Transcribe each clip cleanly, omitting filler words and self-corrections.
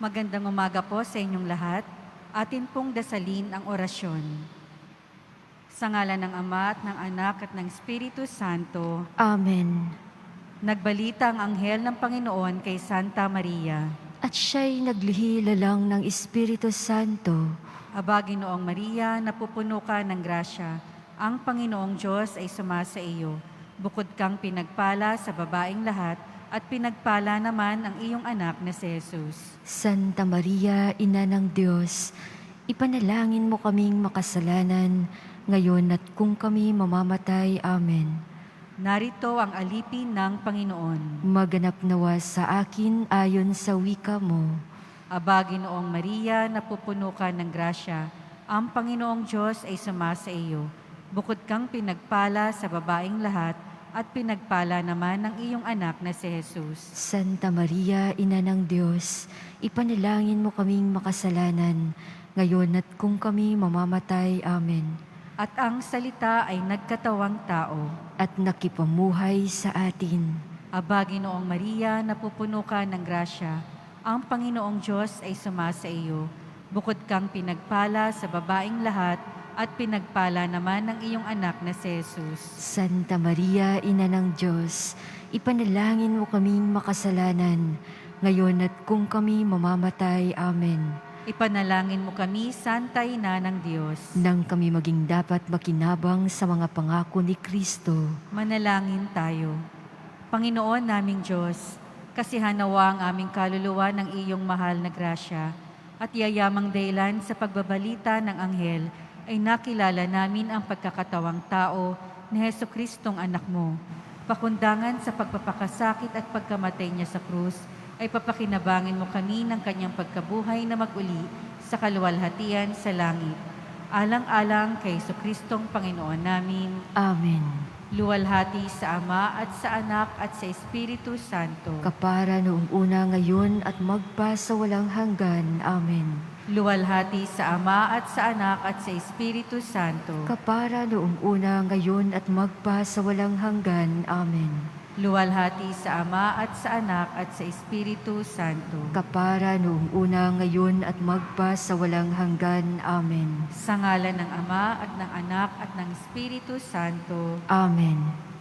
Magandang umaga po sa inyong lahat. Atin pong dasalin ang orasyon. Sa ngalan ng Ama at ng Anak at ng Espiritu Santo. Amen. Nagbalita ang anghel ng Panginoon kay Santa Maria. At siya'y naglihila ng Espiritu Santo. Aba, Ginoong Maria, napupuno ka ng grasya. Ang Panginoong Diyos ay sumasa iyo. Bukod kang pinagpala sa babaeng lahat, at pinagpala naman ang iyong anak na si Jesus. Santa Maria, Ina ng Diyos, ipanalangin mo kaming makasalanan, ngayon at kung kami mamamatay. Amen. Narito ang alipin ng Panginoon. Maganap nawa sa akin ayon sa wika mo. Aba, Ginoong Maria, napupuno ka ng grasya. Ang Panginoong Diyos ay sumasa iyo. Bukod kang pinagpala sa babaeng lahat, at pinagpala naman ng iyong anak na si Jesus. Santa Maria, Ina ng Diyos, ipanalangin mo kaming makasalanan, ngayon at kung kami mamamatay. Amen. At ang salita ay nagkatawang tao. At nakipamuhay sa atin. Aba, Ginoong Maria, napupuno ka ng grasya. Ang Panginoong Diyos ay sumasa iyo. Bukod kang pinagpala sa babaeng lahat, at pinagpala naman ng iyong anak na si Jesus. Santa Maria, Ina ng Diyos, ipanalangin mo kaming makasalanan, ngayon at kung kami mamamatay. Amen. Ipanalangin mo kami, Santa Ina ng Diyos. Nang kami maging dapat makinabang sa mga pangako ni Kristo. Manalangin tayo. Panginoon naming Diyos, kasihan nawa ang aming kaluluwa ng iyong mahal na grasya, at yayamang dahilan sa pagbabalita ng anghel, ay nakilala namin ang pagkakatawang tao ni Jesucristong anak mo. Pakundangan sa pagpapakasakit at pagkamatay niya sa krus, ay papakinabangin mo kami ng kanyang pagkabuhay na maguli sa kaluwalhatian sa langit. Alang-alang kay Jesucristong Panginoon namin. Amen. Luwalhati sa Ama at sa Anak at sa Espiritu Santo. Kapara noong una, ngayon at magpa sa walang hanggan. Amen. Luwalhati sa Ama at sa Anak at sa Espiritu Santo. Kapara noong una, ngayon at magpa sa walang hanggan. Amen. Luwalhati sa Ama at sa Anak at sa Espiritu Santo. Kapara noong una, ngayon at magpa sa walang hanggan. Amen. Sa ngalan ng Ama at ng Anak at ng Espiritu Santo. Amen.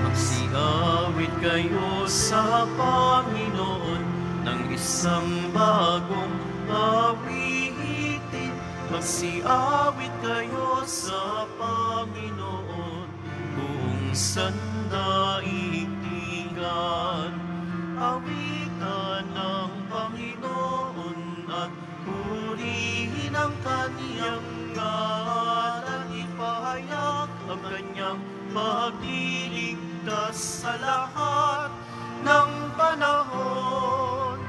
Magsiawit kayo sa Panginoon ng isang bagong awitin. Magsiawit kayo sa Panginoon buong sandaigdigan. Awitan ng Panginoon at purihin ang kaniyang ngalan. Ipahayag ang kanyang pagliligtas sa lahat ng panahon.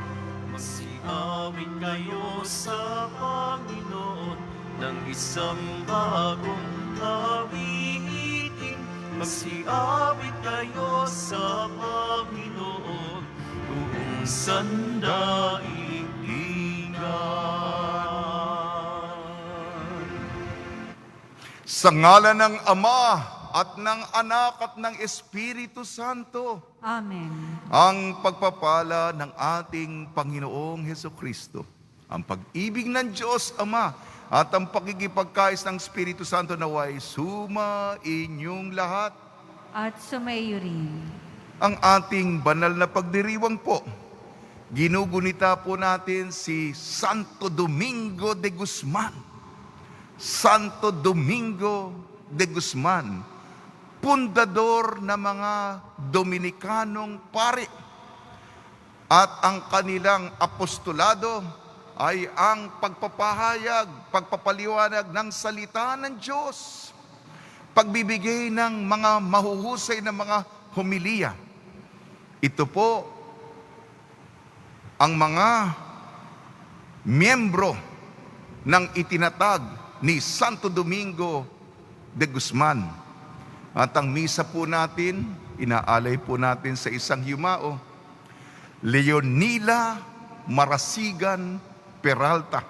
Magsiawit kayo sa Panginoon ng isang bagong awitin. Magsiawit kayo sa Panginoon buong sandaigdigan. Sa ngalan ng Ama at ng Anak at ng Espiritu Santo, Amen. ang pagpapala ng ating Panginoong Hesukristo, ang pag-ibig ng Diyos Ama at ang pakikipagkais ng Espiritu Santo naway suma inyong lahat. At sumaiyo rin. Ang ating banal na pagdiriwang po, ginugunita po natin si Santo Domingo de Guzman. Santo Domingo de Guzman, pundador ng mga Dominikanong pari. At ang kanilang apostolado ay ang pagpapahayag, pagpapaliwanag ng salita ng Diyos, pagbibigay ng mga mahuhusay na mga homilya. Ito po ang mga miyembro ng itinatag ni Santo Domingo de Guzman. At ang misa po natin, inaalay po natin sa isang yumao. Leonila Marasigan Peralta.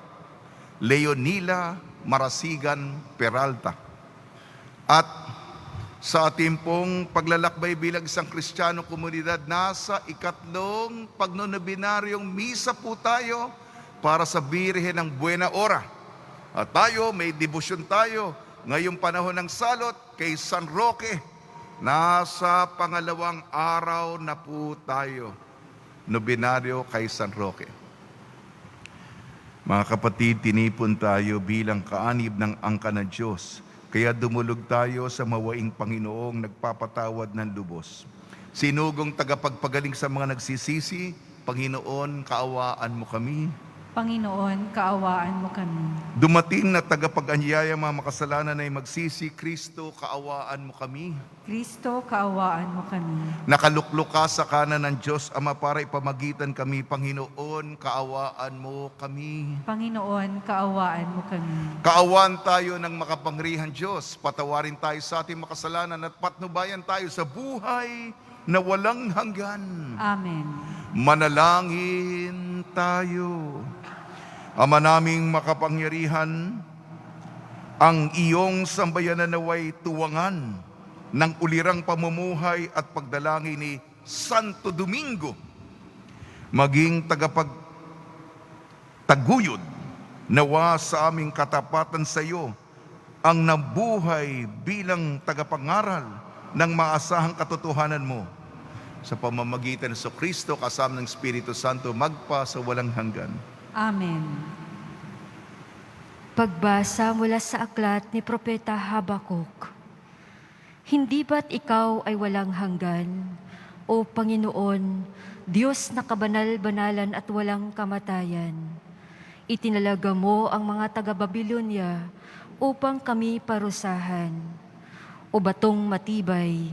Leonila Marasigan Peralta. At sa ating pong paglalakbay bilang isang Kristiyano komunidad, nasa ikatlong pagnonobinaryong misa po tayo para sa Birhen ng Buena Hora. At tayo, may debosyon tayo ngayong panahon ng salot kay San Roque. Nasa pangalawang araw na po tayo. Nobinaryo kay San Roque. Mga kapatid, tinipon tayo bilang kaanib ng angka ng Diyos. Kaya dumulog tayo sa mawaing Panginoong nagpapatawad ng lubos. Sinugong tagapagpagaling sa mga nagsisisi, Panginoon, kaawaan mo kami. Panginoon, kaawaan mo kami. Dumating na tagapag-anyaya mga makasalanan ay magsisi, Kristo, kaawaan mo kami. Kristo, kaawaan mo kami. Nakaluklok ka sa kanan ng Diyos Ama para ipamagitan kami, Panginoon, kaawaan mo kami. Panginoon, kaawaan mo kami. Kaawaan tayo ng makapangyarihan Diyos, patawarin tayo sa ating makasalanan at patnubayan tayo sa buhay na walang hanggan. Amen. Manalangin tayo. Ama naming makapangyarihan, ang iyong sambayanan naway tuwangan ng ulirang pamumuhay at pagdalangin ni Santo Domingo, maging taguyod nawa sa aming katapatan sa iyo ang nabuhay bilang tagapangaral ng maasahang katotohanan mo sa pamamagitan ng Kristo kasama ng Espiritu Santo magpa sa walang hanggan. Amen. Pagbasa mula sa aklat ni Propeta Habakuk. Hindi ba't ikaw ay walang hanggan, O Panginoon, Diyos na kabanal-banalan at walang kamatayan? Itinalaga mo ang mga taga-Babilonya upang kami parusahan. O batong matibay,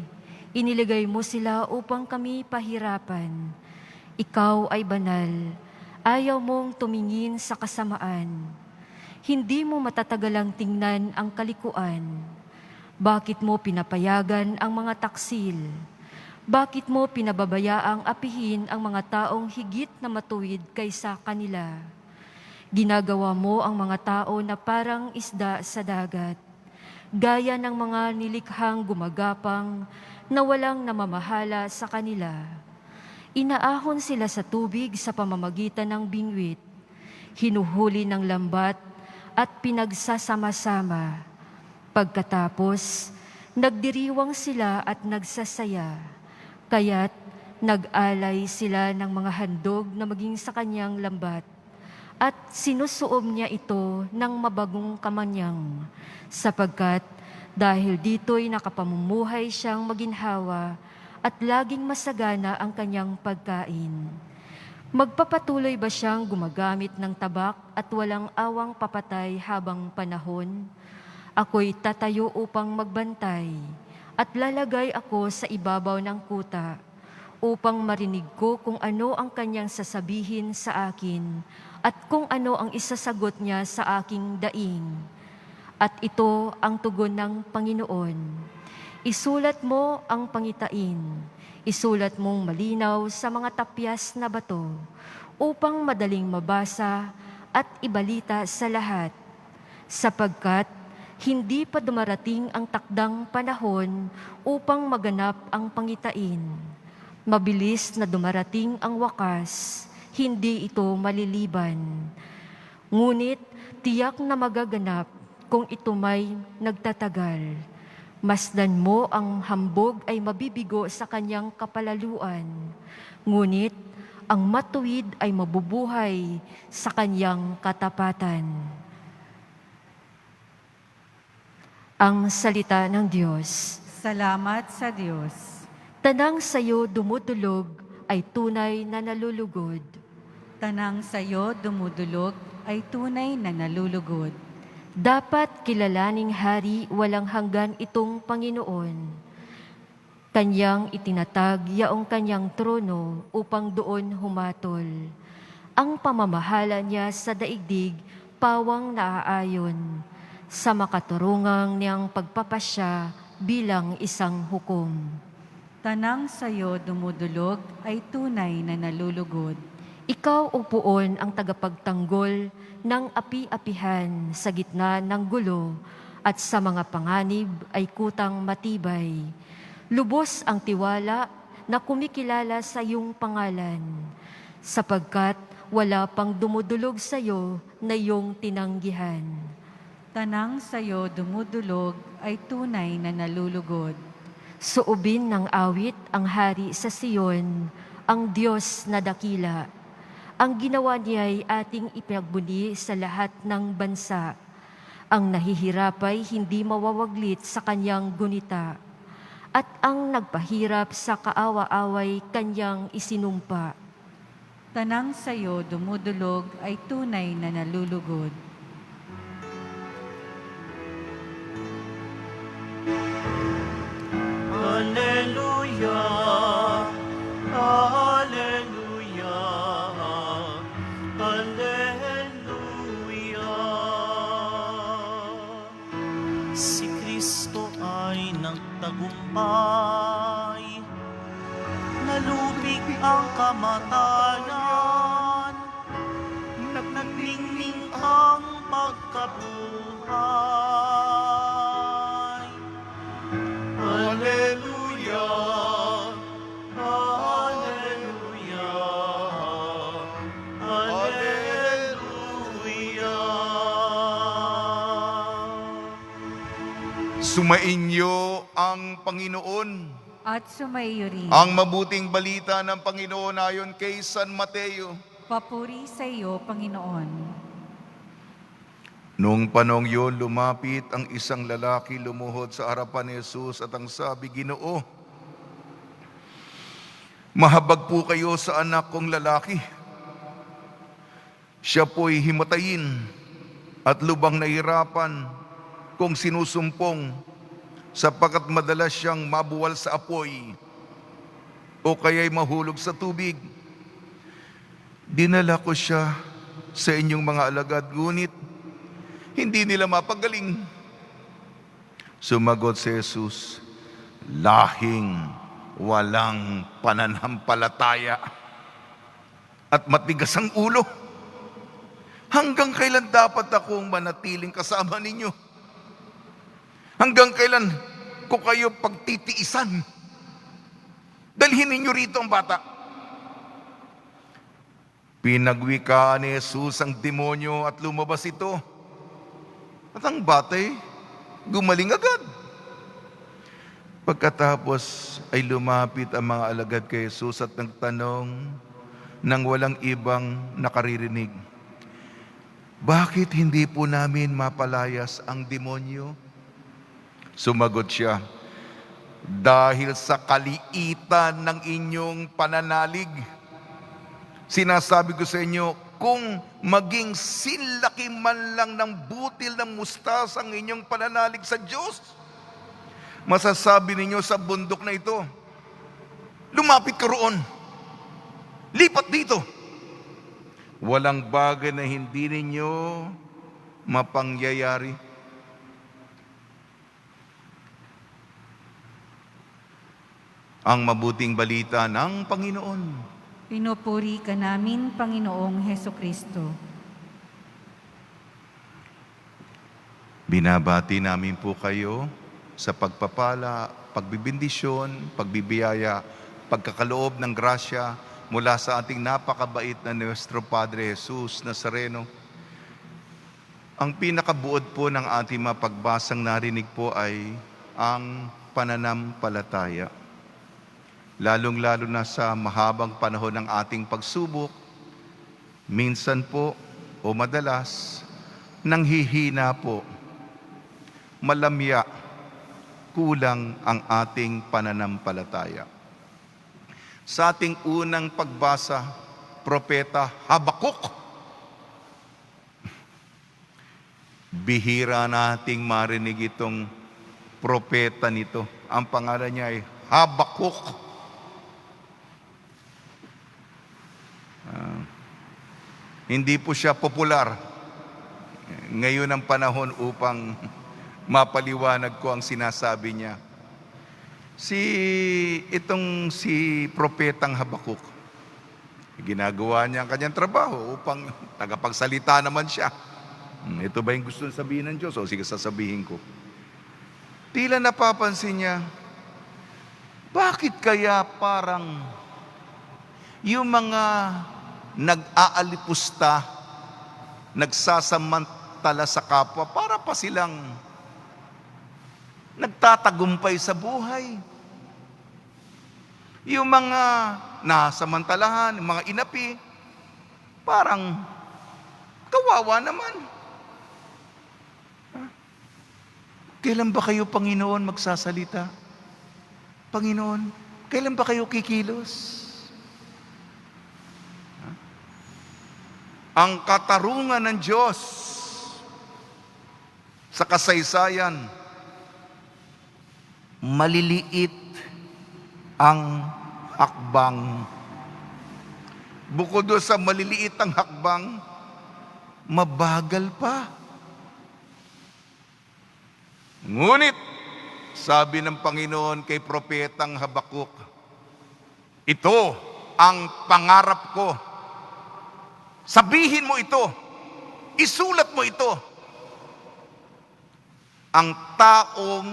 inilagay mo sila upang kami pahirapan. Ikaw ay banal, ayaw mong tumingin sa kasamaan. Hindi mo matatagalang tingnan ang kalikuan. Bakit mo pinapayagan ang mga taksil? Bakit mo pinababayaang apihin ang mga taong higit na matuwid kaysa kanila? Ginagawa mo ang mga tao na parang isda sa dagat, gaya ng mga nilikhang gumagapang na walang namamahala sa kanila. Inaahon sila sa tubig sa pamamagitan ng bingwit, hinuhuli ng lambat at pinagsasama-sama. Pagkatapos, nagdiriwang sila at nagsasaya, kaya't nag-alay sila ng mga handog na maging sa kanyang lambat, at sinusuom niya ito ng mabagong kamanyang, sapagkat dahil dito'y nakapamumuhay siyang maginhawa at laging masagana ang kanyang pagkain. Magpapatuloy ba siyang gumagamit ng tabak at walang awang papatay habang panahon? Ako'y tatayo upang magbantay at lalagay ako sa ibabaw ng kuta upang marinig ko kung ano ang kanyang sasabihin sa akin at kung ano ang isasagot niya sa aking daing. At ito ang tugon ng Panginoon. Isulat mo ang pangitain, isulat mong malinaw sa mga tapyas na bato, upang madaling mabasa at ibalita sa lahat, sapagkat hindi pa dumarating ang takdang panahon upang maganap ang pangitain. Mabilis na dumarating ang wakas, hindi ito maliliban. Ngunit tiyak na magaganap kung ito may nagtatagal. Masdan mo ang hambog ay mabibigo sa kanyang kapalaluan, ngunit ang matuwid ay mabubuhay sa kanyang katapatan. Ang salita ng Diyos. Salamat sa Diyos. Tanang sayo dumudulog ay tunay na nalulugod. Tanang sayo dumudulog ay tunay na nalulugod. Dapat kilalaning hari walang hanggan itong Panginoon. Kanyang itinatag yaong kanyang trono upang doon humatol. Ang pamamahala niya sa daigdig pawang naaayon, sa makaturungang niyang pagpapasya bilang isang hukom. Tanang sayo dumudulog ay tunay na nalulugod. Ikaw, O Poon, ang tagapagtanggol ng api-apihan sa gitna ng gulo at sa mga panganib ay kutang matibay. Lubos ang tiwala na kumikilala sa iyong pangalan, sapagkat wala pang dumudulog sa iyo na iyong tinanggihan. Tanang sayo dumudulog ay tunay na nalulugod. Suubin ng awit ang hari sa Siyon, ang Diyos na dakila. Ang ginawa niya ay ating ipinagbuni sa lahat ng bansa. Ang nahihirap ay hindi mawawaglit sa kanyang gunita. At ang nagpahirap sa kaawa-away kanyang isinumpa. Tanang sayo dumudulog ay tunay na nalulugod. Hallelujah, Hallelujah, Hallelujah. Si Kristo ay nagtagumpay, nalupig ang kamatayan, nagningning ang pagkabuhay. Hallelujah, Hallelujah, Hallelujah. Sumainyo ang Panginoon. At sumaiyo rin. Ang mabuting balita ng Panginoon ayon kay San Mateo. Papuri sa iyo, Panginoon. Noong panong yun, lumapit ang isang lalaki lumuhod sa harapan ni Jesus at ang sabi, Ginoo, mahabag po kayo sa anak kong lalaki. Siya po'y himatayin at lubang nahirapan kung sinusumpong sapagkat madalas siyang mabuwal sa apoy o kaya'y mahulog sa tubig. Dinala ko siya sa inyong mga alagad, ngunit hindi nila mapagaling. Sumagot si Jesus, lahing walang pananampalataya at matigas ang ulo. Hanggang kailan dapat akong manatiling kasama ninyo? Hanggang kailan ko kayo pagtitiisan? Dalhin ninyo rito ang bata. Pinagwikaan ni Jesus ang demonyo at lumabas ito. At ang batay, gumaling agad. Pagkatapos ay lumapit ang mga alagad kay Jesus at nagtanong nang walang ibang nakaririnig, bakit hindi po namin mapalayas ang demonyo? Sumagot siya, dahil sa kaliitan ng inyong pananalig. Sinasabi ko sa inyo, kung maging sinlaki man lang ng butil ng mustasa ang inyong pananalig sa Diyos, masasabi ninyo sa bundok na ito, lumapit ka roon, lipat dito. Walang bagay na hindi ninyo mapangyayari. Ang mabuting balita ng Panginoon. Pinupuri ka namin, Panginoong Hesukristo. Binabati namin po kayo sa pagpapala, pagbibindisyon, pagbibiyaya, pagkakaloob ng grasya mula sa ating napakabait na Nuestro Padre Jesus Nazareno. Ang pinakabuod po ng ating mapagbasang narinig po ay ang pananampalataya. Lalong-lalo na sa mahabang panahon ng ating pagsubok, minsan po o madalas, nanghihina po, malamya, kulang ang ating pananampalataya. Sa ating unang pagbasa, Propeta Habakuk, bihira nating marinig itong propeta nito. Ang pangalan niya ay Habakuk. Hindi po siya popular ngayon ang panahon upang mapaliwanag ko ang sinasabi niya. si Propetang Habakuk, ginagawa niya ang kanyang trabaho upang tagapagsalita naman siya. Ito ba yung gusto sabihin ng Diyos? O sige, sasabihin ko. Tila napapansin niya, bakit kaya parang yung mga nag-aalipusta, nagsasamantala sa kapwa, para pa silang nagtatagumpay sa buhay. Yung mga nasamantalahan, yung mga inapi, parang kawawa naman. Kailan ba kayo, Panginoon, magsasalita? Panginoon, kailan ba kayo kikilos? Ang katarungan ng Diyos sa kasaysayan, maliliit ang hakbang. Bukod doon sa maliliit ang hakbang, mabagal pa. Ngunit, sabi ng Panginoon kay Propetang Habakuk, ito ang pangarap ko. Sabihin mo ito, isulat mo ito. Ang taong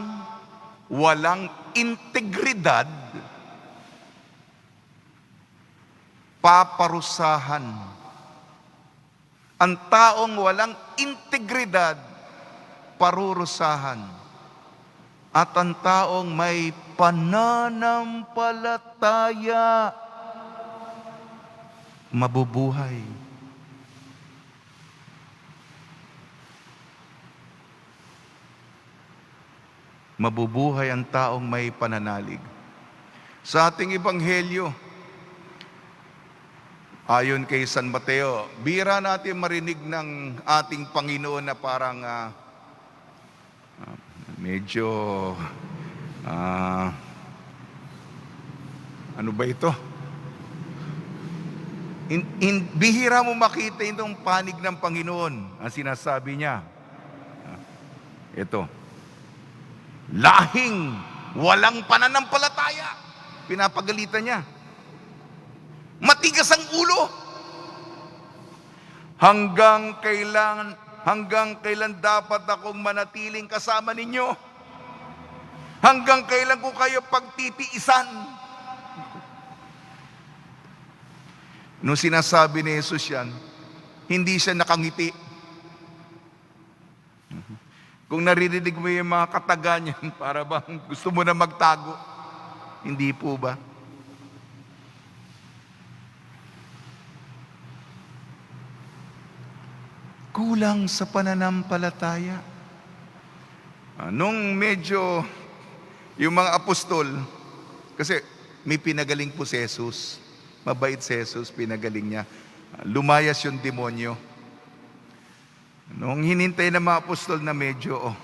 walang integridad, paparusahan. Ang taong walang integridad, parurusahan. At ang taong may pananampalataya, mabubuhay. Mabubuhay ang taong may pananalig. Sa ating ebanghelyo, ayon kay San Mateo, bira natin marinig ng ating Panginoon na parang medyo ano ba ito? Bihira mo makita itong panig ng Panginoon. Ang sinasabi niya, ito, lahing walang pananampalataya. Pinapagalitan niya. Matigas ang ulo. Hanggang kailan dapat akong manatiling kasama ninyo? Hanggang kailan ko kayo pagtitiisan? Nung sinasabi ni Jesus yan, hindi siya nakangiti. Kung naririnig mo yung mga kataga niyan, para bang gusto mo na magtago? Hindi po ba? Kulang sa pananampalataya. Nung medyo yung mga apostol, kasi may pinagaling po si Jesus. Mabait si Jesus, pinagaling niya. Lumayas yung demonyo. Nung hinintay ng mga apostol na medyo,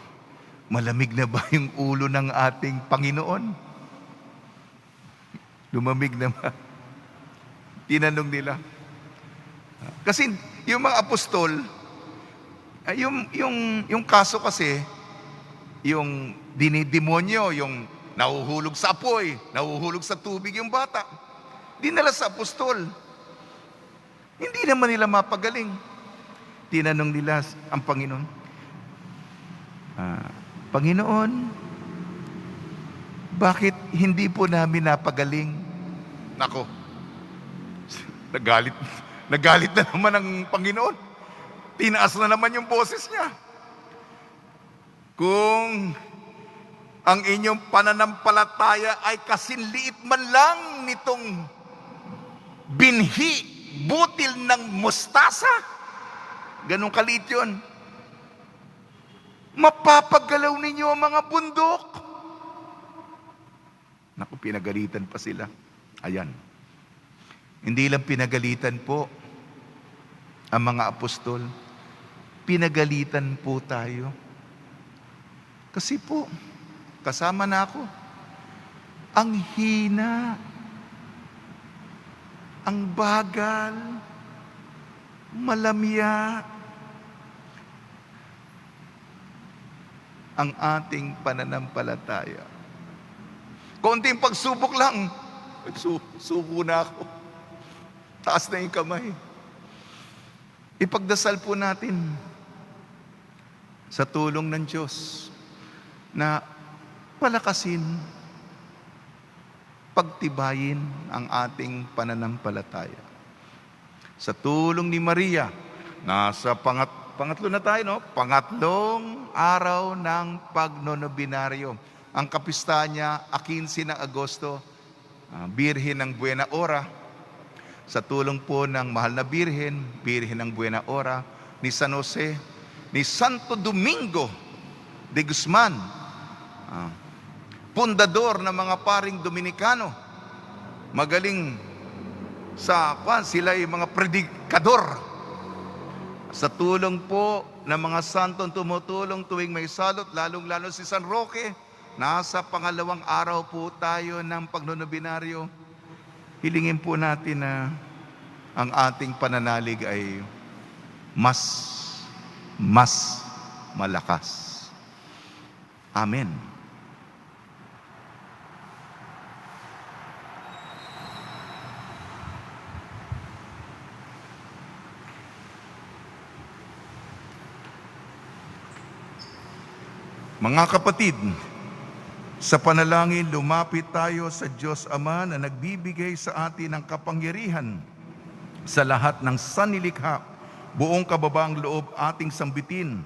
malamig na ba yung ulo ng ating Panginoon? Lumamig na ba? Tinanong nila. Kasi yung mga apostol, yung kaso kasi, yung dinidemonyo, yung nahuhulog sa apoy, nahuhulog sa tubig yung bata, dinala sa apostol. Hindi naman nila mapagaling. Tinanong nila ang Panginoon, Panginoon, bakit hindi po namin napagaling? Nako, nagalit na naman ang Panginoon. Tinaas na naman yung boses niya. Kung ang inyong pananampalataya ay kasinliit man lang nitong binhi, butil ng mustasa, ganun kaliit yun, mapapagalaw ninyo ang mga bundok. Naku, pinagalitan pa sila. Ayan. Hindi lang pinagalitan po ang mga apostol, pinagalitan po tayo. Kasi po, kasama na ako, ang hina, ang bagal, malamya, ang ating pananampalataya. Konting pagsubok lang, suko na ako. Taas na yung kamay. Ipagdasal po natin sa tulong ng Diyos na palakasin, pagtibayin ang ating pananampalataya. Sa tulong ni Maria, nasa pangatlo na tayo, no? Pangatlong araw ng pagnonobinaryo. Ang kapistahan niya, 15 ng Agosto, Birhen ng Buena Hora. Sa tulong po ng mahal na Birhen, Birhen ng Buena Hora, ni San Jose, ni Santo Domingo de Guzman, pundador ng mga paring Dominikano, magaling sila ay mga predikador. Sa tulong po ng mga santong tumutulong tuwing may salot, lalong-lalo si San Roque, nasa pangalawang araw po tayo ng pagnonobinaryo. Hilingin po natin na ang ating pananalig ay mas malakas. Amen. Mga kapatid, sa panalangin, lumapit tayo sa Diyos Ama na nagbibigay sa atin ng kapangyarihan sa lahat ng sanlilikha, buong kababaang loob ating sambitin.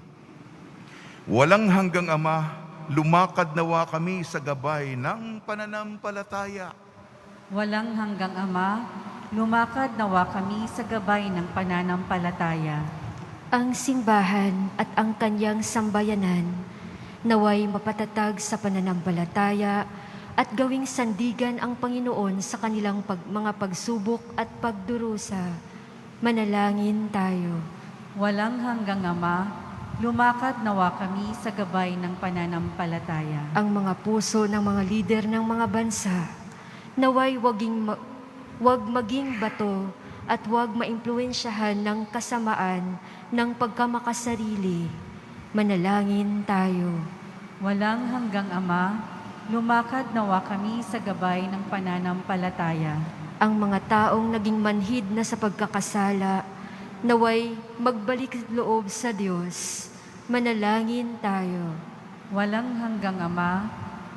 Walang hanggang Ama, lumakad nawa kami sa gabay ng pananampalataya. Walang hanggang Ama, lumakad nawa kami sa gabay ng pananampalataya. Ang simbahan at ang kanyang sambayanan naway mapatatag sa pananampalataya at gawing sandigan ang Panginoon sa kanilang mga pagsubok at pagdurusa. Manalangin tayo. Walang hanggang Ama, lumakad nawa kami sa gabay ng pananampalataya. Ang mga puso ng mga lider ng mga bansa, naway wag maging bato at wag maimpluwensyahan ng kasamaan ng pagkamakasarili. Manalangin tayo. Walang hanggang Ama, lumakad nawa kami sa gabay ng pananampalataya. Ang mga taong naging manhid na sa pagkakasala, naway magbalik loob sa Diyos. Manalangin tayo. Walang hanggang Ama,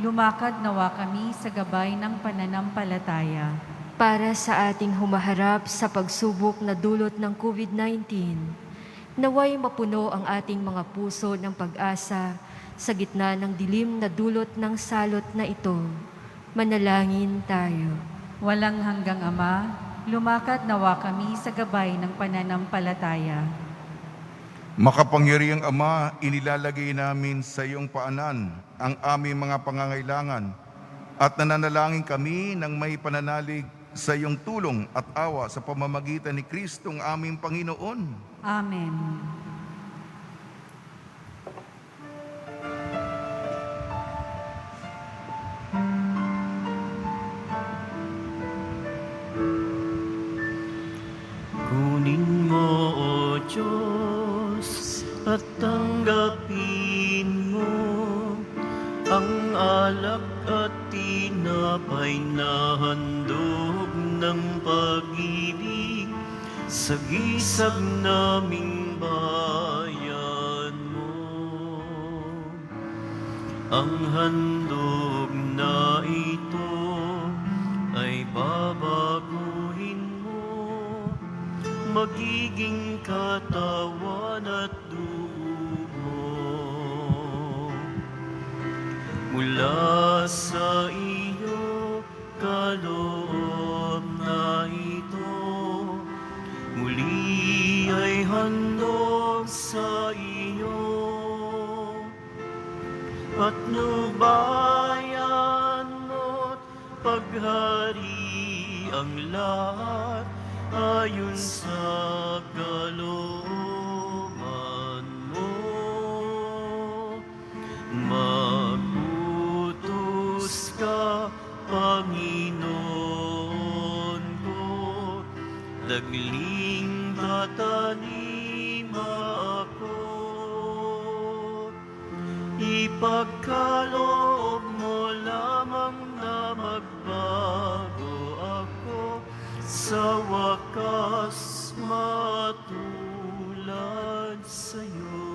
lumakad nawa kami sa gabay ng pananampalataya. Para sa ating humaharap sa pagsubok na dulot ng COVID-19, naway mapuno ang ating mga puso ng pag-asa sa gitna ng dilim na dulot ng salot na ito. Manalangin tayo. Walang hanggang Ama, lumakad nawa kami sa gabay ng pananampalataya. Makapangyarihang Ama, inilalagay namin sa iyong paanan ang aming mga pangangailangan at nananalangin kami ng may pananalig sa iyong tulong at awa sa pamamagitan ni Kristong aming Panginoon. Amen. Kunin mo, O Diyos, at tanggapin mo ang alak at tinapay na handog ng pag-ibig sa gisag naming bayan mo. Ang handog na ito ay babaguhin mo, magiging katawan at dugo mula sa iyo kaloob na ito. Muli ay handog sa iyo at nubayan mo't paghari ang lahat ayon sa kalooban mo. Magutos ka, Panginoon ko, dagling tatanima ako. Ipagkaloob mo lamang na sa wakas matulad sa'yo.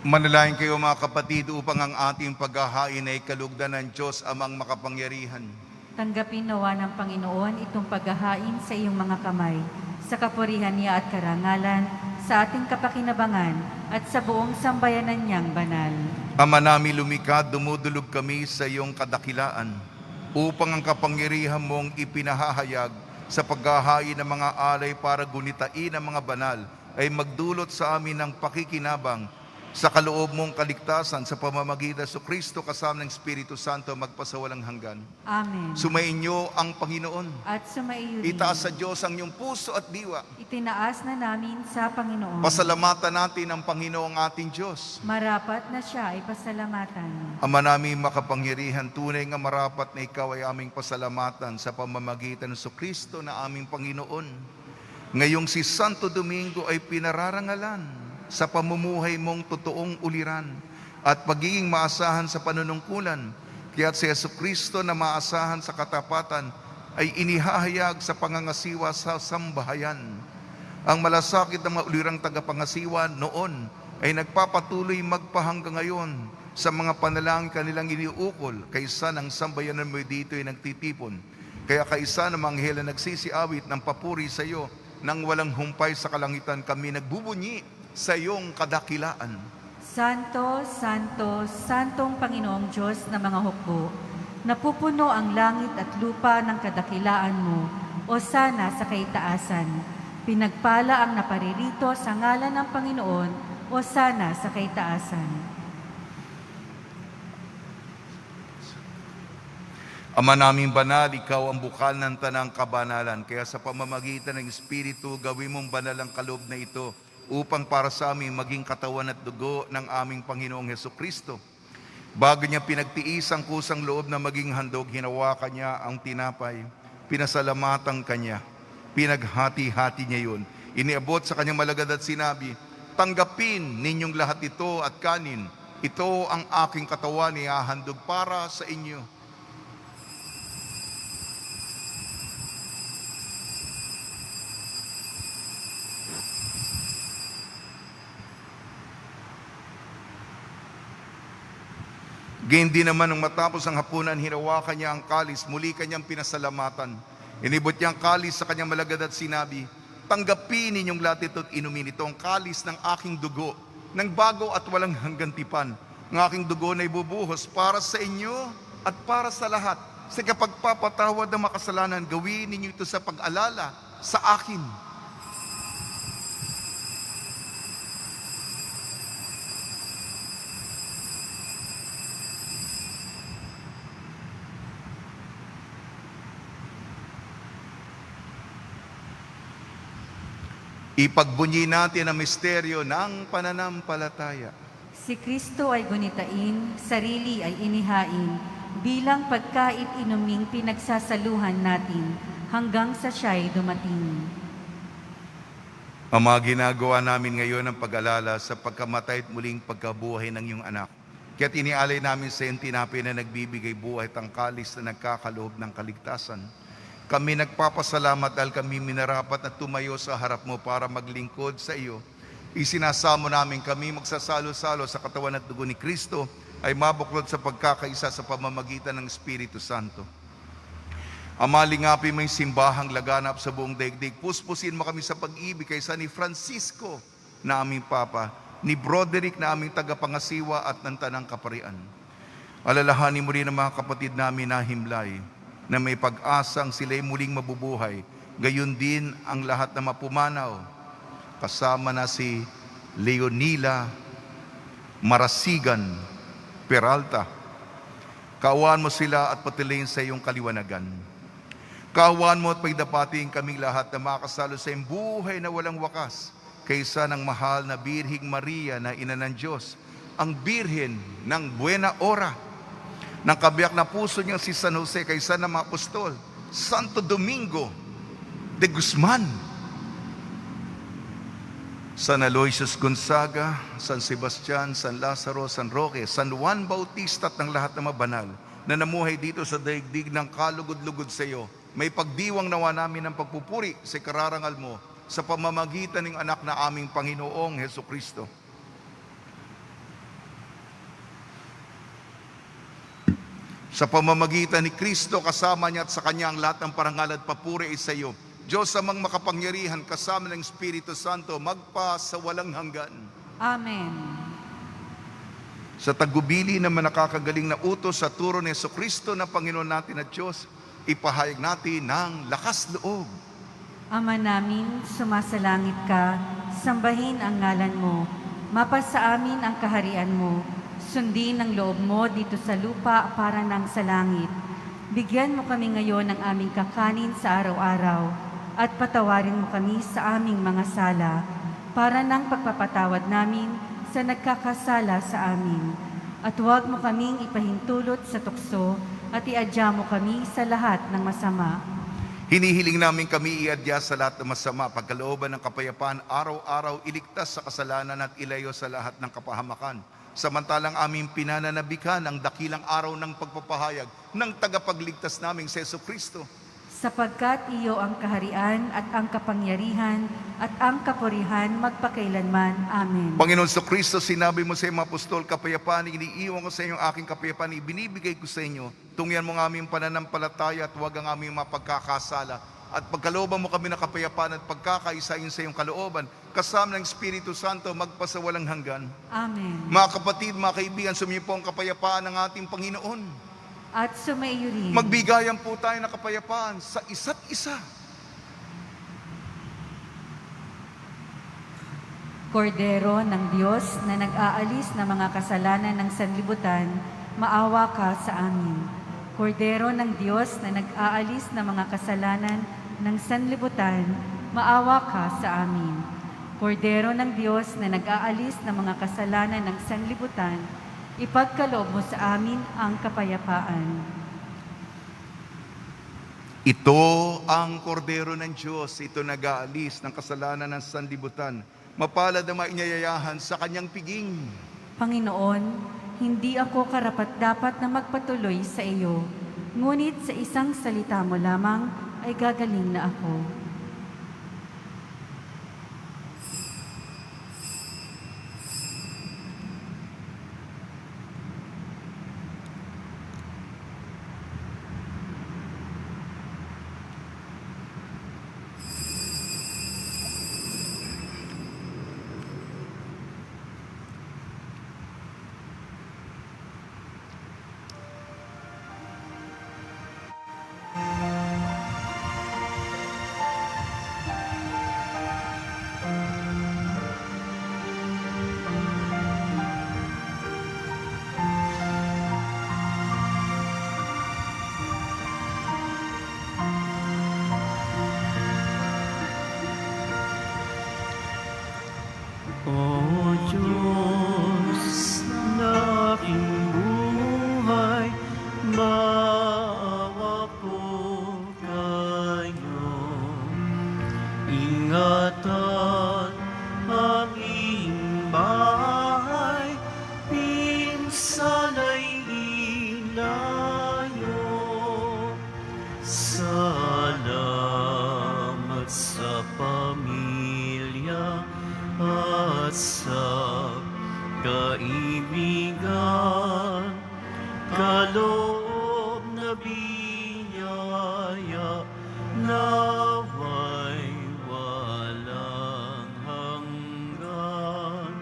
Manalangin kayo mga kapatid upang ang ating paghahain ay kalugdan ng Diyos Amang makapangyarihan. Tanggapin nawa ng Panginoon itong paghahain sa iyong mga kamay, sa kapurihan niya at karangalan, sa ating kapakinabangan at sa buong sambayanan niyang banal. Ama namin lumikha, dumudulog kami sa iyong kadakilaan upang ang kapangyarihan mong ipinahahayag sa paghahain ng mga alay para gunitain ang mga banal ay magdulot sa amin ng pakikinabang sa kaloob mong kaligtasan sa pamamagitan sa Kristo kasama ng Espiritu Santo magpasawalang hanggan. Amen. Sumainyo ang Panginoon. At sumaiyo rin. Itaas sa Diyos ang iyong puso at diwa. Itinaas na namin sa Panginoon. Pasalamatan natin ang Panginoong ating Diyos. Marapat na siya ay pasalamatan. Ama namin makapangyarihan, tunay nga marapat na ikaw ay aming pasalamatan sa pamamagitan sa Kristo na aming Panginoon. Ngayong si Santo Domingo ay pinararangalan sa pamumuhay mong totoong uliran at pagiging maasahan sa panunungkulan. Kaya't si Jesucristo na maasahan sa katapatan ay inihahayag sa pangangasiwa sa sambahayan. Ang malasakit ng mga ulirang tagapangasiwa noon ay nagpapatuloy magpahanggang ngayon sa mga panalangin kanilang iniukol kaysa ng sambayanan mo dito ay nagtitipon. Kaya kaisa ng mga anghel na nagsisiawit ng papuri sa iyo nang walang humpay sa kalangitan, kami nagbubunyi sa iyong kadakilaan. Santo, Santo, Santong Panginoong Diyos na mga hukbo, napupuno ang langit at lupa ng kadakilaan mo, o sana sa kaitaasan. Pinagpala ang naparirito sa ngalan ng Panginoon, o sana sa kaitaasan. Ama naming banal, ikaw ang bukal ng tanang kabanalan. Kaya sa pamamagitan ng Espiritu, gawin mong banal ang kaloob na ito upang para sa amin maging katawan at dugo ng aming Panginoong Hesukristo. Bago niya pinagtiis ang kusang loob na maging handog, hinawakan niya ang tinapay, pinasalamatan kanya, pinaghati-hati niya yun. Iniabot sa kanyang malagad at sinabi, tanggapin ninyong lahat ito at kanin. Ito ang aking katawan, ihahandog para sa inyo. Gayun din naman nung matapos ang hapunan, hinawakan niya ang kalis, muli kanyang pinasalamatan. Inibot niya ang kalis sa kanyang malagad at sinabi, tanggapin ninyong lahat ito at inumin ito ang kalis ng aking dugo, ng bago at walang hanggang tipan. Ang aking dugo na ibubuhos para sa inyo at para sa lahat. Sa kapagpapatawad ng makasalanan, gawin ninyo ito sa pag-alala sa akin. Ipagbunyi natin ang misteryo ng pananampalataya. Si Kristo ay gunitain, sarili ay inihain, bilang pagkait inuming pinagsasaluhan natin, hanggang sa siya'y dumating. Ama, ginagawa namin ngayon ang pag-alala sa pagkamatay at muling pagkabuhay ng iyong anak. Kaya't inialay namin sa iyong tinapay na nagbibigay buhay at ang kalis na nagkakaloob ng kaligtasan. Kami nagpapasalamat dahil kami minarapat na tumayo sa harap mo para maglingkod sa iyo. Isinasamo namin kami magsasalo-salo sa katawan at dugo ni Kristo ay mabuklod sa pagkakaisa sa pamamagitan ng Espiritu Santo. Ama, lingapin mo yung simbahang laganap sa buong daigdig. Puspusin mo kami sa pag-ibig kaysa ni Francisco na aming Papa, ni Broderick na aming tagapangasiwa at ng Tanang Kaparian. Alalahanin mo rin ang mga kapatid namin na himlay, na may pag-asang sila'y muling mabubuhay. Gayon din ang lahat na mapumanaw, kasama na si Leonila Marasigan Peralta. Kaawaan mo sila at patuloyin sa iyong kaliwanagan. Kaawaan mo at pagdapating kaming lahat na makasalo sa iyong buhay na walang wakas, kaysa ng mahal na Birhing Maria na Ina ng Diyos, ang Birhen ng Buena Hora, ng kabiyak na puso niyang si San Jose, kaysa ng mga apostol, Santo Domingo de Guzman, San Aloysius Gonzaga, San Sebastian, San Lazaro, San Roque, San Juan Bautista at ng lahat ng mabanal, na namuhay dito sa daigdig ng kalugod-lugod sa iyo. May pagdiwang nawa namin ng pagpupuri sa kararangal mo sa pamamagitan ng anak na aming Panginoong Heso Kristo. Sa pamamagitan ni Kristo, kasama niya at sa Kanya ang lahat ng parangal at papuri ay sa iyo. Diyos amang makapangyarihan, kasama ng Espiritu Santo, magpa sa walang hanggan. Amen. Sa tagubili ng nakakagaling na utos sa turo ni Jesucristo na Panginoon natin at Diyos, ipahayag natin ng lakas loob. Ama namin, sumasalangit ka, sambahin ang ngalan mo, mapasa amin ang kaharian mo, sundin ang loob mo dito sa lupa para nang sa langit. Bigyan mo kami ngayon ng aming kakanin sa araw-araw, at patawarin mo kami sa aming mga sala, para nang pagpapatawad namin sa nagkakasala sa amin. At huwag mo kaming ipahintulot sa tukso, at iadya mo kami sa lahat ng masama. Hinihiling namin kami iadya sa lahat ng masama, pagkalooban ng kapayapaan, araw-araw iligtas sa kasalanan at ilayo sa lahat ng kapahamakan. Samantalang aming pinananabikan ang dakilang araw ng pagpapahayag ng tagapagligtas naming si Jesucristo. Sapagkat iyo ang kaharian at ang kapangyarihan at ang kapurihan magpakailanman. Amen. Panginoon Jesucristo, sinabi mo sa iyong mga apostol, kapayapaan, iniiwan ko sa inyo ang aking kapayapaan, ibinibigay ko sa inyo. Tungyan mo ang aming pananampalataya at huwag ang aming mapagkakasala. At pagkalooban mo kami ng kapayapaan at pagkakaisayin sa iyong kalooban, kasama ng Espiritu Santo, magpasawalang hanggan. Amen. Mga kapatid, mga kaibigan, sumiyo po ang kapayapaan ng ating Panginoon. At sumaiyo rin. Magbigayan po tayo ng kapayapaan sa isa't isa. Kordero ng Diyos na nag-aalis ng mga kasalanan ng sanlibutan, maawa ka sa amin. Kordero ng Diyos na nag-aalis ng mga kasalanan ng sanlibutan, maawa ka sa amin. Kordero ng Diyos na nag-aalis ng mga kasalanan ng sanlibutan, ipagkaloob mo sa amin ang kapayapaan. Ito ang kordero ng Diyos, ito nag-aalis ng kasalanan ng sanlibutan. Mapalad ang mainyayayahan sa kanyang piging. Panginoon, hindi ako karapat-dapat na magpatuloy sa iyo, ngunit sa isang salita mo lamang ay gagaling na ako. O Diyos na aking buhay, maawa po kayo. Ingatan ang iyong bahay, minsan ay ilayo. Salamat sa pamilya at sa kaibigan, kaloob na biyaya, naway walang hanggan.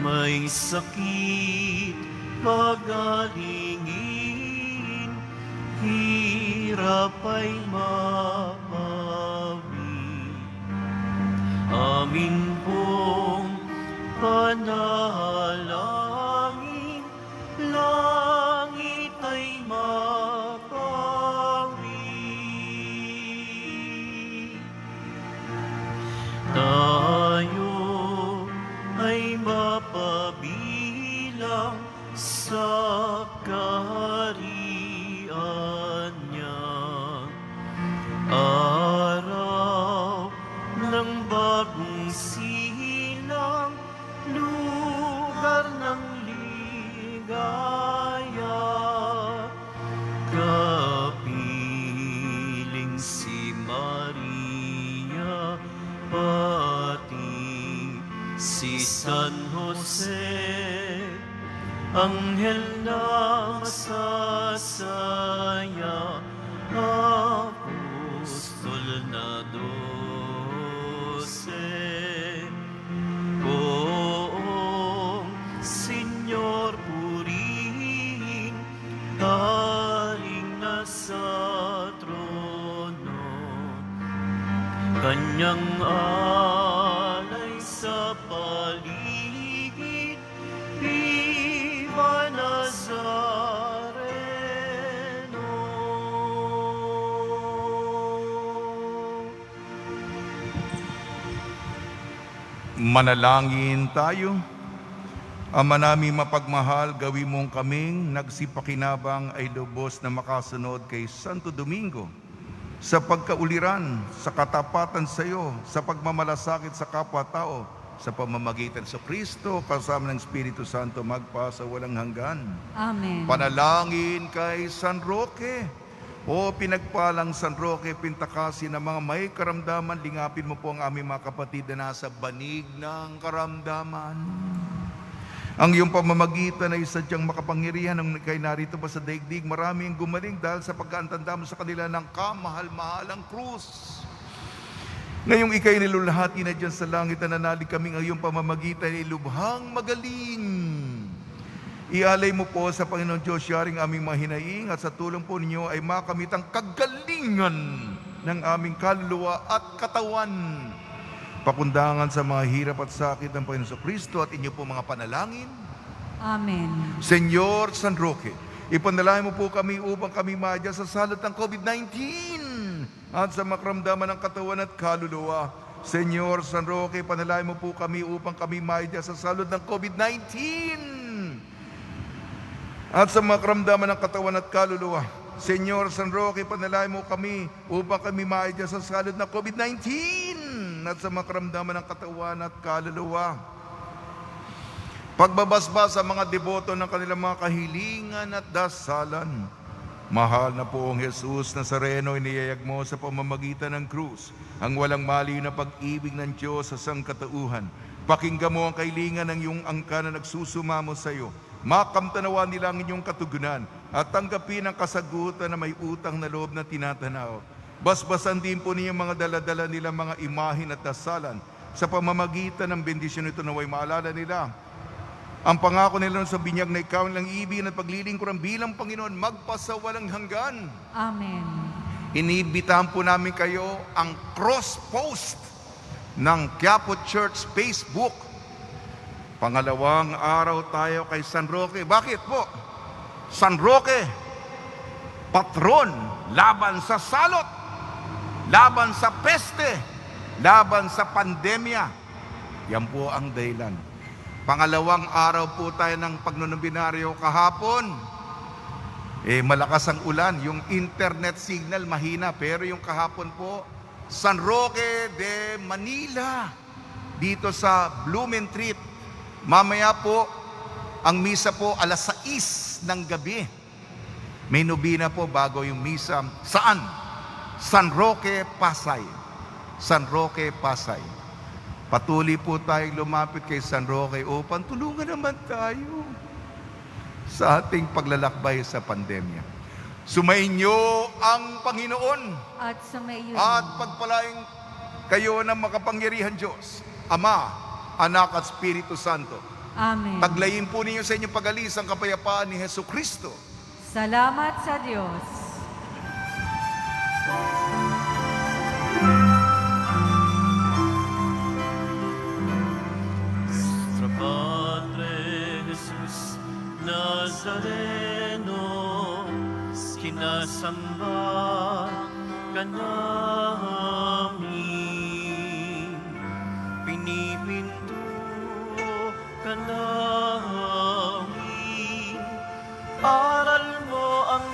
May sakit pagalingin, hirap ay mapawi. Amin pong panalangin, langit ay mapawi. Tayo ay mapabilang sa kaharian niya. Araw ng bagong silang, lugar ng ligaya, San Jose, Anghel na masasaya, Apostol na 12, Poong Senyor purihin, Haring nasa trono, Kanyang alay sa paligid, Viva Nazareno. Manalangin tayo. Ama namin mapagmahal, gawin mong kaming nagsipakinabang ay lubos na makasunod kay Santo Domingo sa pagkauliran, sa katapatan sa iyo, sa pagmamalasakit sa kapwa-tao, sa pamamagitan sa Kristo, kasama ng Espiritu Santo, magpa sa walang hanggan. Amen. Panalangin kay San Roque. O pinagpalang San Roque, pintakasi ng mga may karamdaman, lingapin mo po ang aming mga kapatid na nasa banig ng karamdaman. Ang iyong pamamagitan ay sadyang makapangyarihan ng kay narito pa sa daigdig. Marami ang gumaling dahil sa pagkaantanda mo sa kanila ng kamahal-mahalang krus. Ngayong ikay nilulahati na dyan sa langit na nanalig kaming ang iyong pamamagitan ay lubhang magaling. Ialay mo po sa Panginoon Diyos yaring aming mahinaing at sa tulong po ninyo ay makamit ang kagalingan ng aming kaluluwa at katawan. Pakundangan sa mga hirap at sakit ng Panginoon Kristo at inyo po mga panalangin. Amen. Senyor San Roque, ipanalangin mo po kami upang kami madya sa salot ng COVID-19 at sa makaramdaman ng katawan at kaluluwa. Senyor San Roque, panalangin mo po kami upang kami madya sa salot ng COVID-19 at sa makaramdaman ng katawan at kaluluwa. Senyor San Roque, panalangin mo kami upang kami madya sa salot ng COVID-19 at sa makaramdaman ng katawan at kaluluwa. Pagbabasbas sa mga deboto ng kanilang mga kahilingan at dasalan. Mahal na poong Jesus Nazareno, iniyayag mo sa pamamagitan ng krus ang walang maliw na pag-ibig ng Diyos sa sangkatauhan. Pakinggan mo ang kahilingan ng iyong angka na nagsusumamo sa iyo. Makamtanawan nila ang inyong katugunan at tanggapin ang kasagutan na may utang na loob na tinatanaw. Basbasan din po niya mga daladala nila mga imahin at dasalan sa pamamagitan ng bendisyon nito naway maalala nila ang pangako nila sa binyag na ikaw nilang ibig at paglilingkuran bilang Panginoon magpasawalang hanggan. Amen. Inibitahan po namin kayo ang cross post ng Quiapo Church Facebook. Pangalawang araw tayo kay San Roque. Bakit po? San Roque, patron laban sa salot, laban sa peste, laban sa pandemya. Yan po ang dahilan. Pangalawang araw po tayo ng pagnonobinaryo kahapon. Malakas ang ulan, yung internet signal mahina, pero yung kahapon po, San Roque de Manila, dito sa Blumentritt. Mamaya po, ang misa po alas 6 ng gabi. May nobina po bago yung misa. Saan? San Roque, Pasay. San Roque, Pasay. Patuloy po tayong lumapit kay San Roque upang tulungan naman tayo sa ating paglalakbay sa pandemya. Sumainyo ang Panginoon At sumaiyo. at pagpalaing kayo ng makapangyarihan Diyos, Ama, Anak at Espiritu Santo. Amen. Taglayin po ninyo sa inyong pag-alis ang kapayapaan ni Jesucristo. Salamat sa Diyos. Nuestro Padre Jesús Nazareno, kinasamba ka namin, pinipinto ka namin, aral mo ang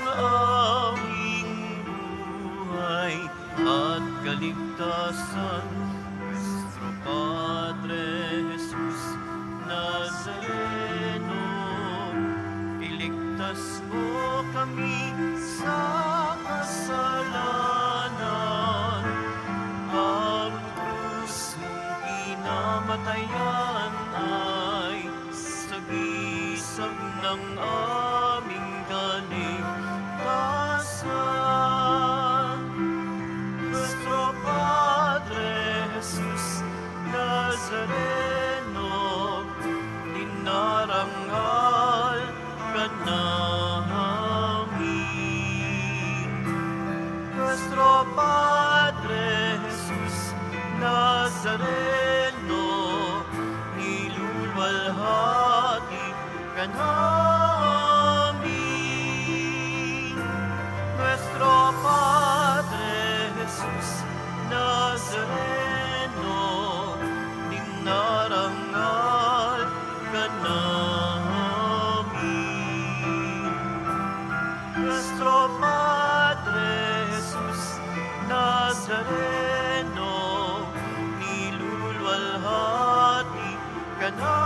aming buhay at kaligtasan. Nuestro Padre Jesus Nazareno, iligtas mo kami sa kasalanan. Ang krus mong kinamatayan Nuestro Padre Jesus Nazareno, nilulwalhati ka namin. Nuestro Padre Jesus Nazareno, dinarangal ka namin. Nuestro Padre Jesus Nazareno, nilulwalhati ka namin.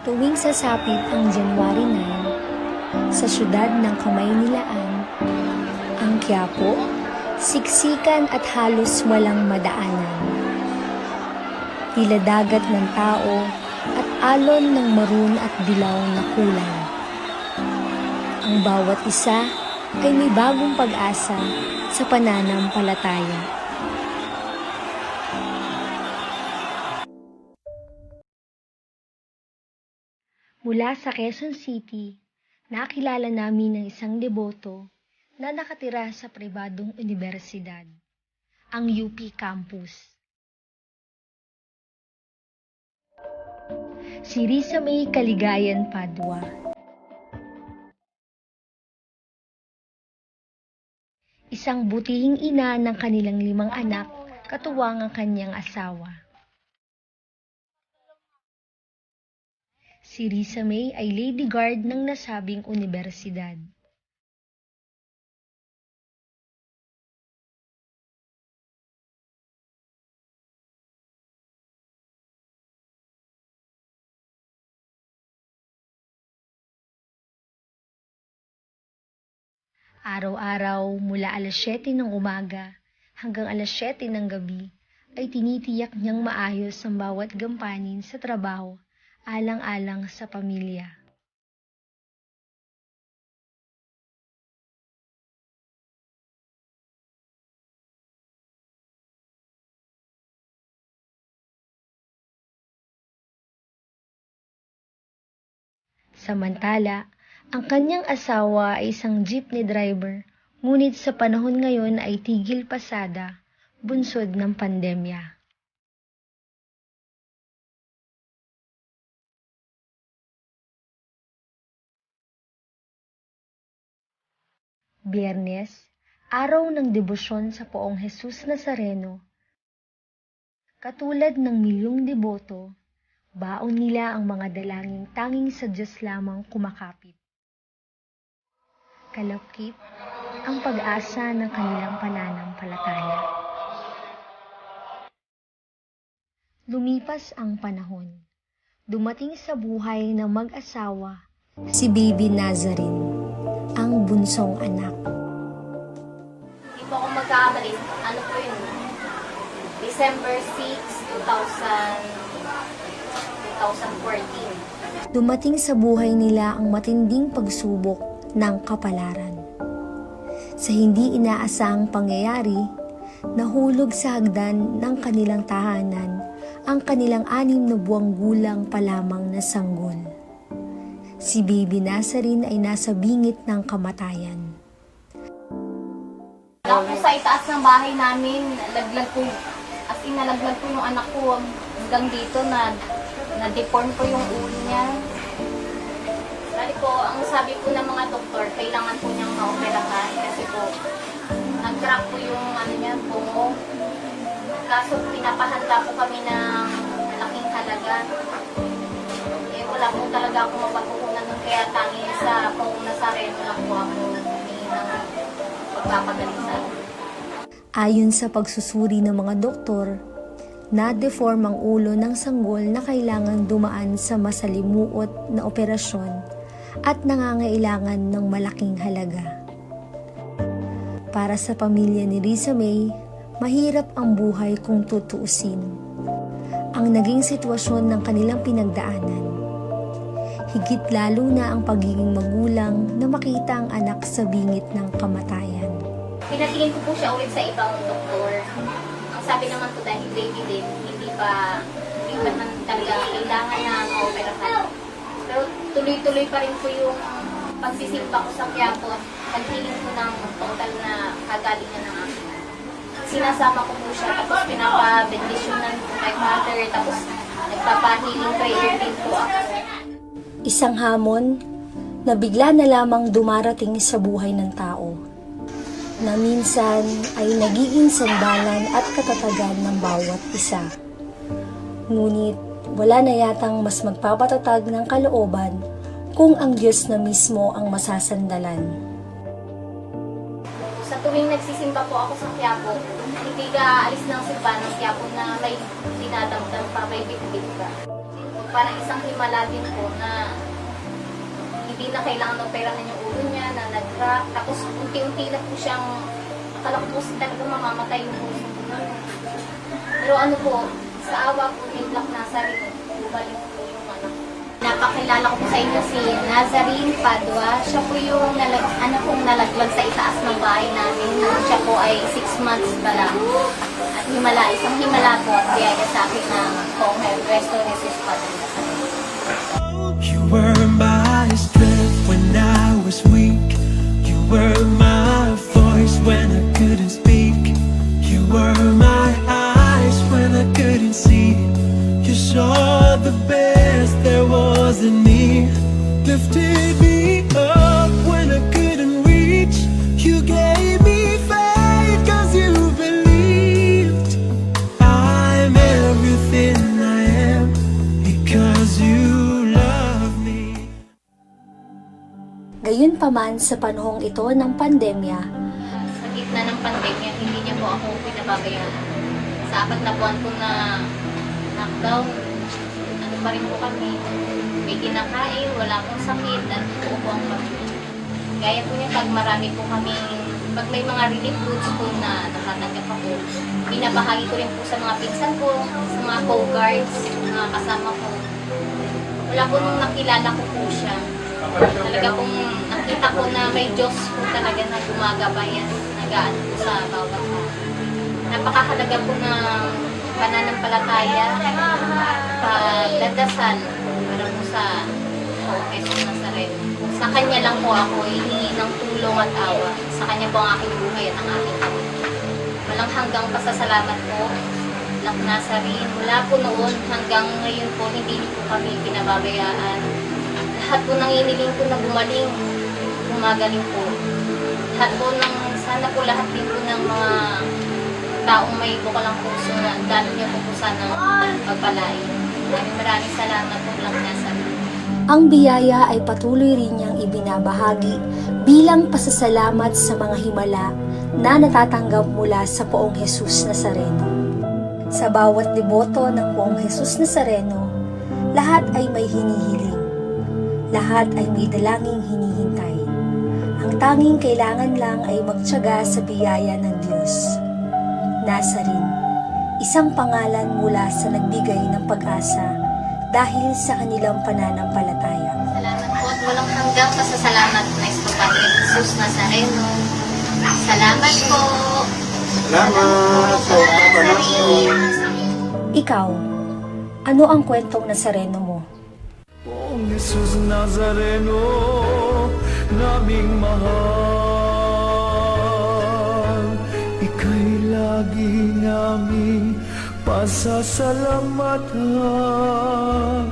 Tuwing sasapit ang January 9, sa syudad ng Kamaynilaan, ang Quiapo, siksikan at halos walang madaanan. Tila dagat ng tao at alon ng maroon at dilaw na kulay. Ang bawat isa ay may bagong pag-asa sa pananampalataya. Mula sa Quezon City, nakilala namin ng isang deboto na nakatira sa pribadong universidad, ang UP Campus. Si Risa May Caligayan Padua. Isang butihing ina ng kanilang 5 anak, katuwang ang kanyang asawa. Si Risa May ay lady guard ng nasabing universidad. Araw-araw mula alas 7 ng umaga hanggang alas 7 ng gabi ay tinitiyak niyang maayos ang bawat gampanin sa trabaho, alang-alang sa pamilya. Samantala, ang kanyang asawa ay isang jeepney driver, ngunit sa panahon ngayon ay tigil pasada, bunsod ng pandemya. Biyernes, araw ng debosyon sa Poong Jesus Nazareno. Katulad ng milyong deboto, baon nila ang mga dalangin tanging sa Diyos lamang kumakapit. Kalakip ang pag-asa ng kanilang pananampalataya. Lumipas ang panahon. Dumating sa buhay ng mag-asawa si Baby Nazarene, ang bunsong anak. Hindi po ako magkakamali. Ano po yun? December 6, 2014. Dumating sa buhay nila ang matinding pagsubok ng kapalaran. Sa hindi inaasahang pangyayari, nahulog sa hagdan ng kanilang tahanan ang kanilang 6 na buwang gulang pa lamang na sanggol. Si Baby Nazarene ay nasa bingit ng kamatayan. Wala po sa itaas ng bahay namin, laglag po, as in nalaglag po yung anak ko hanggang dito na-deform po yung ulo niya. Dali po, ang sabi po ng mga doktor, kailangan po niyang maoperahan kasi po nag-crack po yung niya, bungo. Kaso pinapahanda po kami ng malaking halaga. Wala po talaga ako mapagkukunan nun, kaya tanging sa Poong Nazareno lang po ako humingi ng pagpapagaling sa akin. Ayon sa pagsusuri ng mga doktor, na-deform ang ulo ng sanggol na kailangan dumaan sa masalimuot na operasyon at nangangailangan ng malaking halaga. Para sa pamilya ni Risa May, mahirap ang buhay kung tutuusin. ang naging sitwasyon ng kanilang pinagdaanan. Higit lalo na ang pagiging magulang na makita ang anak sa bingit ng kamatayan. Pinatingin ko po siya ulit sa ibang doktor. Ang sabi naman po dahil baby din, hindi pa man talaga kailangan na ma-operahan. Pero tuloy-tuloy pa rin po yung pagsisimba ko sa Quiapo at paghiling ko ng total na kagalingan ng akin. Sinasama ko po siya, tapos pinapa-bendisyonan po kay Father, tapos nagpapa-healing prayer din po ako. Isang hamon na bigla na lamang dumarating sa buhay ng tao, na minsan ay nagiging sandalan at katatagan ng bawat isa. Ngunit wala na yatang mas magpapatatag ng kalooban kung ang Diyos na mismo ang masasandalan. Sa tuwing nagsisimba po ako sa Quiapo, hindi ka alis ng simba ng Quiapo na may dinadamdam pa, may bitbit ka. Parang isang himala din po na hindi na kailangan operahan yung ulo niya, na nag-crack, tapos unti-unti na po siyang, akala ko po talaga mamamatay yung puso niya. Pero ano po, sa awa po ni Black Nazarene, bumalik po yung anak. Napakilala ko po sa inyo si Nazarene Padua. Siya po yung nalaglag sa itaas ng bahay namin. Siya po ay 6 months pa lang. At isang himala po at biyaya sa akin ng Kongel, Resto Jesus Padre Nazarene. You were my strength when I was weak. You were my voice when I couldn't speak. You were my eyes when I couldn't see. You saw the best there was in me. Lifted me up when I couldn't reach. You gave me faith 'cause you believed. I'm everything I am because you love me. Gayunpaman sa panahong ito ng pandemya, Sa gitna ng pandemya, hindi niya po ako pinababayaan. Sa 4 na buwan po na lockdown, ano pa rin po kami. May kinakain, wala akong sakit, at buo po ang pamilya. Gaya po niya pag marami po kami, pag may mga relief goods po na natatanggap ako, binabahagi ko rin po sa mga pinsan ko, sa mga co-guards, mga kasama ko. Wala po nung nakilala ko po siya. Talaga pong nakita ko na may Diyos po talaga na gumagabay at nagaan po sa bawat tao. Napakahalaga po ng pananampalataya, pagdadasal para po sa Jesus Nazareno. Sa Kanya lang po ako hihingi ng tulong at awa. Sa Kanya po ang aking buhay at ang aking pamilya. Walang hanggang pasasalamat po, Black Nazarene. Mula po noon hanggang ngayon po, hindi niyo po kami pinababayaan. Lahat po nang iniling ko na gumagaling po. Lahat po sana po lahat din po ng mga taong may bukalang puso na dalo niyo po sana pagpalain. Maraming salamat po, Black Nazarene. ang biyaya ay patuloy rin niyang ibinabahagi bilang pasasalamat sa mga himala na natatanggap mula sa Poong Jesus Nazareno. Sa bawat deboto ng Poong Jesus Nazareno, lahat ay may hinihiling. Lahat ay may dalangin hinihintay. Ang tanging kailangan lang ay magtiyaga sa biyaya ng Diyos. Nazarene, isang pangalan mula sa nagbigay ng pag-asa dahil sa kanilang pananampalataya. Salamat po at walang hanggang pasasalamat na Padre Jesus Nazareno. Salamat po. Salamat po, Papa Nazarene. Ikaw, ano ang kwentong Nazareno mo? Poong Jesus Nazareno, naming mahal, ika'y lagi naming pasasalamatan.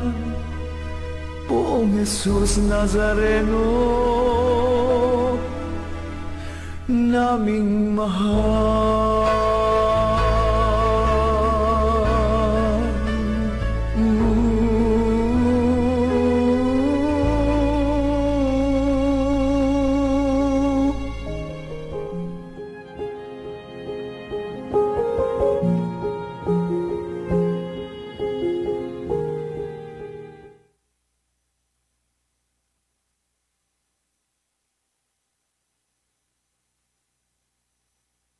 Poong Jesus Nazareno, naming mahal.